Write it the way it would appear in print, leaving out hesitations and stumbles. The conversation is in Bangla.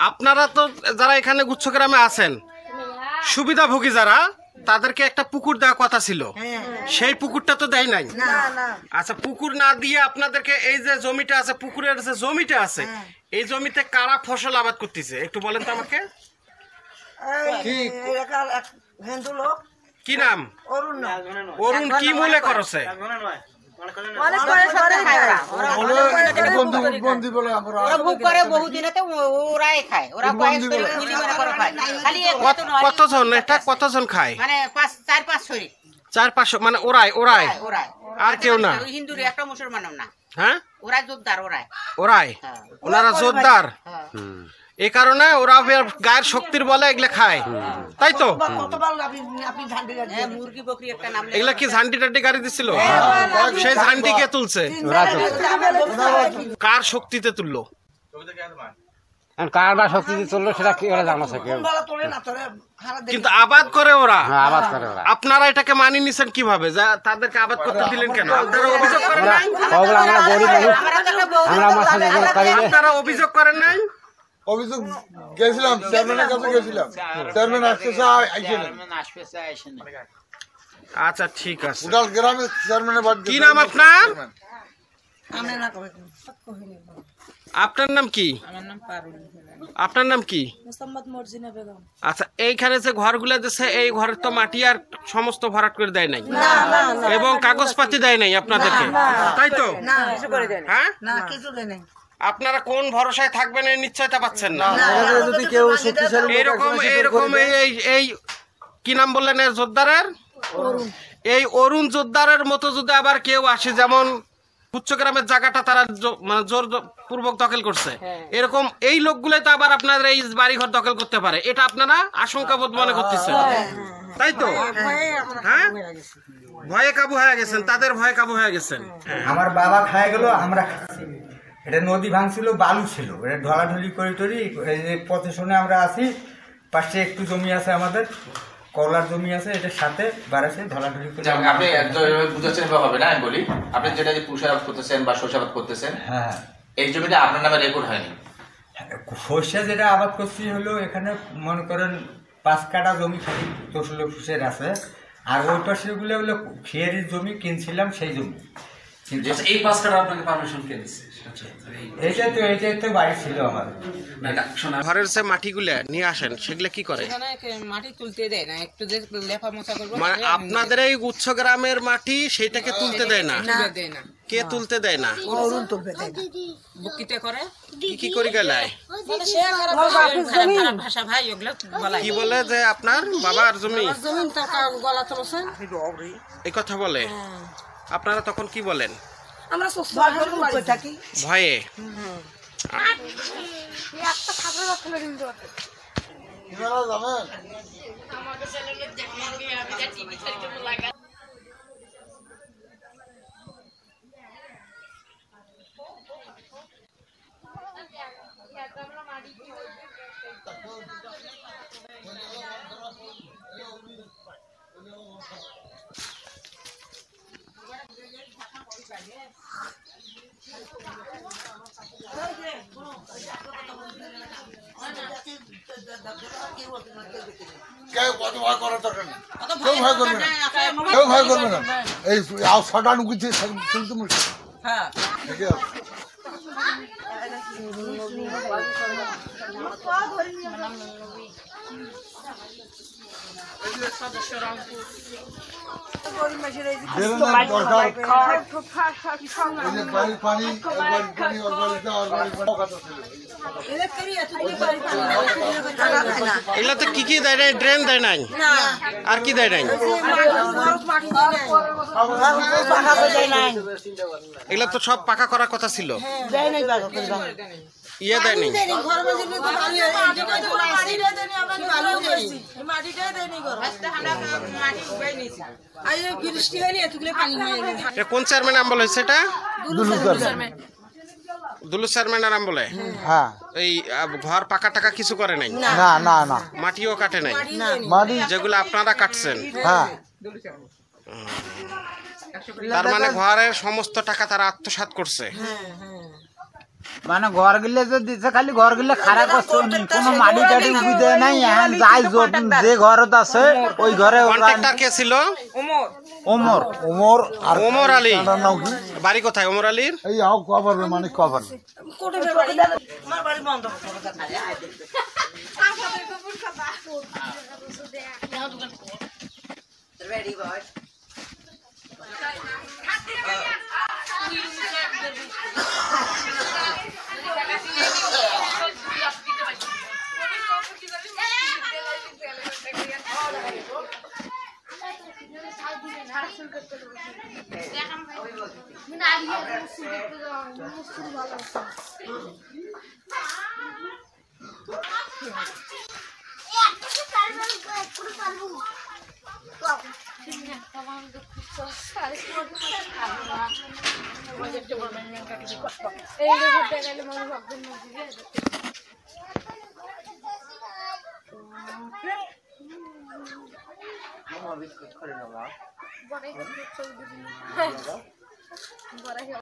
আপনারা তো যারা এখানে গুচ্ছগ্রামে আছেন সুবিধাভোগী যারা তাদেরকে একটা পুকুর দেওয়ার কথা ছিল, সেই পুকুরটা তো দেয় নাই। আচ্ছা, পুকুর না দিয়ে আপনাদেরকে এই যে জমিটা আছে, পুকুরের যে জমিটা আছে, এই জমিতে কারা ফসল আবাদ করতেছে একটু বলেন তো আমাকে। কি নাম? অরুণ। কি মূলে করছে? কতজন এটা কতজন খায়? 4-500 মানে ওরাই আর কেউ না? হিন্দুর একটা মুসলমান না। হ্যাঁ, ওরাই জোরদার। ওনারা জোরদার, এই কারণে ওরা গায়ের শক্তির বলে এগুলা খায়, তাই তো? মুরগি বকরি একটা নাম। এগুলা কি ঝান্ডি টান্ডি গাড়ি দিছিল? সেই ঝান্ডি কে তুলছে? কার শক্তিতে তুললো? কার বা শক্তিতে তুললো সেটা কি ওরা জানা থাকে, কিন্তু আবাদ করে ওরা। আবাদ করে ওরা। আপনারা এটাকে মানিয়ে নিছেন কিভাবে? যা তাদেরকে আবাদ করতে দিলেন কেন? আপনারা অভিযোগ করেন নাই? আমরা গরিব মানুষ, আপনারা অভিযোগ করেন নাই? অভিযোগ গেছিলাম, চেয়ারম্যানের কাছে গেছিলাম, চেয়ারম্যান আসতেছে আইসেন। আচ্ছা ঠিক আছে। উডাল গ্রামে চেয়ারম্যানের বাড়ি। কি নাম আপনার? আপনার নাম কি? আমার নাম পারুল। আপনার নাম কি? মোসাম্মদ মর্জিনা বেগম। আচ্ছা, এইখানে যে ঘরগুলো দিচ্ছে এই ঘরের তো মাটি আর সমস্ত ভরাট করে দেয় নাই এবং কাগজপাতি দেয় নাই আপনাদেরকে, তাই তো? হ্যাঁ, আপনারা কোন ভরসায় থাকবেন এই নিশ্চয়তা পাচ্ছেন না। এরকম এই কি নাম বললেন এর যোদ্ধারের? এই অরুণ যোদ্ধারের মতো যদি আবার কেউ আসে, যেমন গুচ্ছগ্রামের জায়গাটা তারা মানে জোর পূর্বক দখল করছে, এরকম এই লোকগুলাই তো আবার আপনাদের এই বাড়িঘর দখল করতে পারে, এটা আপনারা আশঙ্কাবোধ মনে করতেছেন, তাই তো? হ্যাঁ, ভয়ে কাবু হয়ে গেছেন, তাদের ভয়ে কাবু হয়ে গেছেন। আমার বাবা খায় গেল, আমরা খাচ্ছি। এটা নদী ভাঙছিল, বালু ছিল, এটা ঢলাঢলি করে এই যে পথে শুনে আমরা আছি, পাশে একটু জমি আছে আমাদের, কলার জমি আছে, এটার সাথে বাড়াছে ঢলাঢলি করে। আপনি বুঝাচ্ছেন হবে না, আমি বলি, আপনি যেটা যে পুষাবাদ করতেছেন বা শস্যাবাদ করতেছেন, হ্যাঁ, এই জমিটা আপনার নামে রেকর্ড হয়নি। সর্ষে যেটা আবাদ করছি হলো এখানে মনে করেন 5 কাঠা জমি খালি তসলো ফুসের আছে, আর ওই পাশে গুলো হলো খেয়ারির জমি কিনছিলাম, সেই জমি। এই 5 কাঠা আপনাকে পারমিশন কে দিচ্ছে? এইটাই তো বাড়ি ছিল আমাদের। ঘরের যে মাটিগুলা নিয়ে আসেন সেগুলা কি করে? মাটি তুলতে দেয় না, একটু যে লেফা মোছা করবো। মানে আপনাদের এই গুচ্ছগ্রামের মাটি সেটাকে তুলতে দেয় না? কে তুলতে দেয় না? বুকিতে করে। কি করে গেলায়? ভাষা ভাই ওগুলো কি বলে যে আপনার বাবার জমি গলা তুলছে, এই কথা বলে? আপনারা তখন কি বলেন? আমরা ভয়ে? কেউ ভয় করার দরকার নেই, কেউ ভয় করবে না, কেউ ভয় করবে না। এই ছটা নুকিতে শুনতে মুশকিল। হ্যাঁ, ঠিক আছে। এগুলাতে কি কি দেয় নাই? ড্রেন দেয় নাই, আর কি দেয় নাই? এগুলা তো সব পাকা করার কথা ছিল, ইয়ে দেয় নাই। কোন চেয়ারম্যান নাম বলে? সেটা দুলু চেয়ারম্যান নাম বলে। হ্যাঁ, এই ঘর পাকা টাকা কিছু করে নাই? না না না, মাটিও কাটে নাই, মাটি যেগুলো আপনারা কাটছেন। হ্যাঁ, তার মানে ঘরের সমস্ত টাকা তারা আত্মসাৎ করছে। মানে ঘর গিলে যে দিছে খালি ঘর গিলে খারাপ করছে কোনো মাটি টাটি উবি দেয় নাই এখন যাই যে ঘরত আছে ওই ঘরে কন্ট্রাক্টর কে ছিল? ওমর ওমর আর ওমর আলী। তার নাম কি? বাড়ি কোথায় ওমর আলীর? এই আও কভার মানে কভার